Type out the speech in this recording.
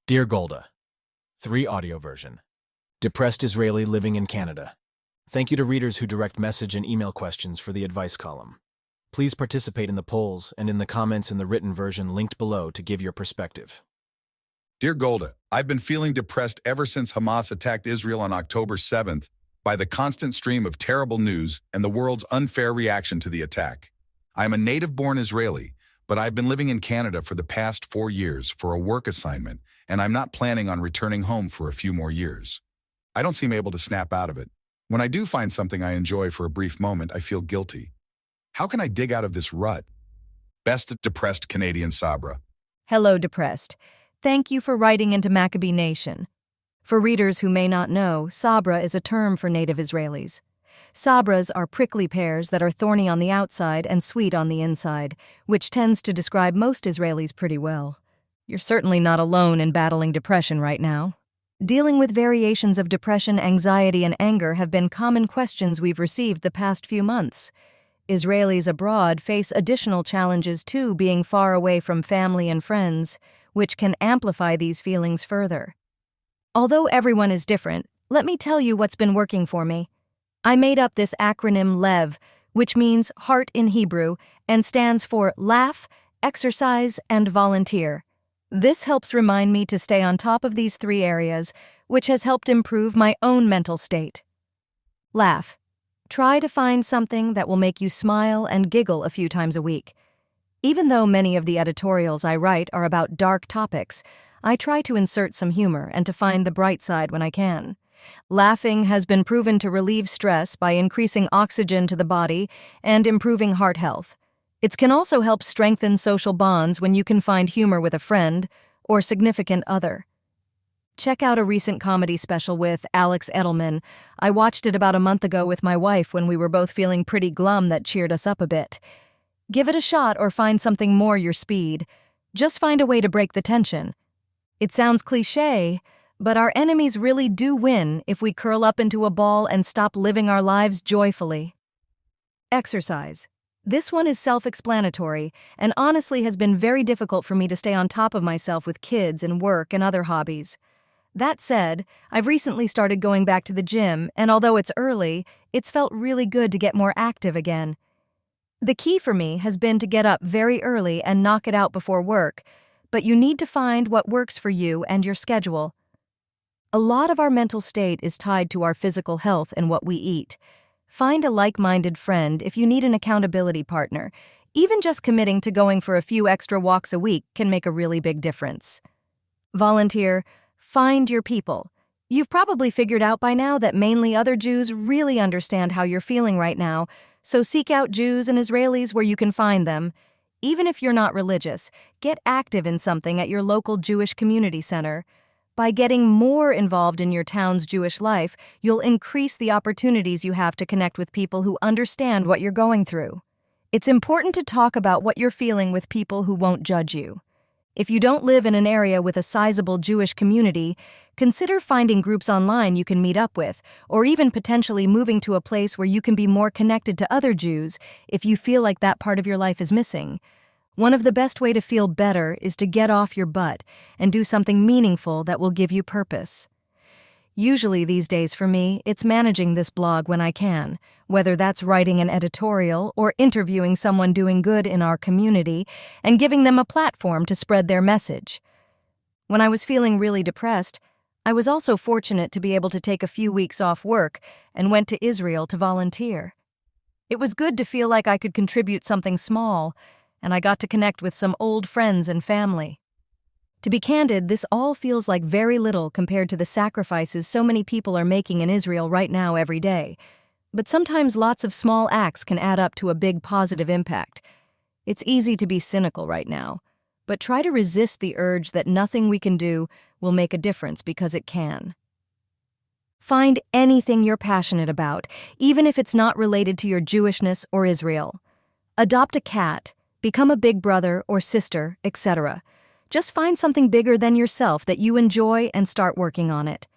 Dear Golda, 3 audio version. Depressed Israeli living in Canada. Thank you to readers who direct message and email questions for the advice column. Please participate in the polls and in the comments in the written version linked below to give your perspective. Dear Golda, I've been feeling depressed ever since Hamas attacked Israel on October 7th by the constant stream of terrible news and the world's unfair reaction to the attack. I am a native-born Israeli, but I've been living in Canada for the past 4 years for a work assignment, and I'm not planning on returning home for a few more years. I don't seem able to snap out of it. When I do find something I enjoy for a brief moment, I feel guilty. How can I dig out of this rut? Best depressed Canadian Sabra. Hello, depressed. Thank you for writing into Maccabee Nation. For readers who may not know, Sabra is a term for native Israelis. Sabras are prickly pears that are thorny on the outside and sweet on the inside, which tends to describe most Israelis pretty well. You're certainly not alone in battling depression right now. Dealing with variations of depression, anxiety, and anger have been common questions we've received the past few months. Israelis abroad face additional challenges too, being far away from family and friends, which can amplify these feelings further. Although everyone is different, let me tell you what's been working for me. I made up this acronym LEV, which means heart in Hebrew, and stands for laugh, exercise, and volunteer. This helps remind me to stay on top of these 3 areas, which has helped improve my own mental state. Laugh. Try to find something that will make you smile and giggle a few times a week. Even though many of the editorials I write are about dark topics, I try to insert some humor and to find the bright side when I can. Laughing has been proven to relieve stress by increasing oxygen to the body and improving heart health. It can also help strengthen social bonds when you can find humor with a friend or significant other. Check out a recent comedy special with Alex Edelman. I watched it about a month ago with my wife when we were both feeling pretty glum that cheered us up a bit. Give it a shot or find something more your speed. Just find a way to break the tension. It sounds cliché, but our enemies really do win if we curl up into a ball and stop living our lives joyfully. Exercise. This one is self-explanatory and honestly has been very difficult for me to stay on top of myself with kids and work and other hobbies. That said, I've recently started going back to the gym, and although it's early, it's felt really good to get more active again. The key for me has been to get up very early and knock it out before work, but you need to find what works for you and your schedule. A lot of our mental state is tied to our physical health and what we eat. Find a like-minded friend if you need an accountability partner. Even just committing to going for a few extra walks a week can make a really big difference. Volunteer. Find your people. You've probably figured out by now that mainly other Jews really understand how you're feeling right now, so seek out Jews and Israelis where you can find them. Even if you're not religious, get active in something at your local Jewish community center. By getting more involved in your town's Jewish life, you'll increase the opportunities you have to connect with people who understand what you're going through. It's important to talk about what you're feeling with people who won't judge you. If you don't live in an area with a sizable Jewish community, consider finding groups online you can meet up with, or even potentially moving to a place where you can be more connected to other Jews if you feel like that part of your life is missing. One of the best ways to feel better is to get off your butt and do something meaningful that will give you purpose. Usually these days for me, it's managing this blog when I can, whether that's writing an editorial or interviewing someone doing good in our community and giving them a platform to spread their message. When I was feeling really depressed, I was also fortunate to be able to take a few weeks off work and went to Israel to volunteer. It was good to feel like I could contribute something small, and I got to connect with some old friends and family. To be candid, this all feels like very little compared to the sacrifices so many people are making in Israel right now every day. But sometimes lots of small acts can add up to a big positive impact. It's easy to be cynical right now, but try to resist the urge that nothing we can do will make a difference because it can. Find anything you're passionate about, even if it's not related to your Jewishness or Israel. Adopt a cat. Become a big brother or sister, etc. Just find something bigger than yourself that you enjoy and start working on it.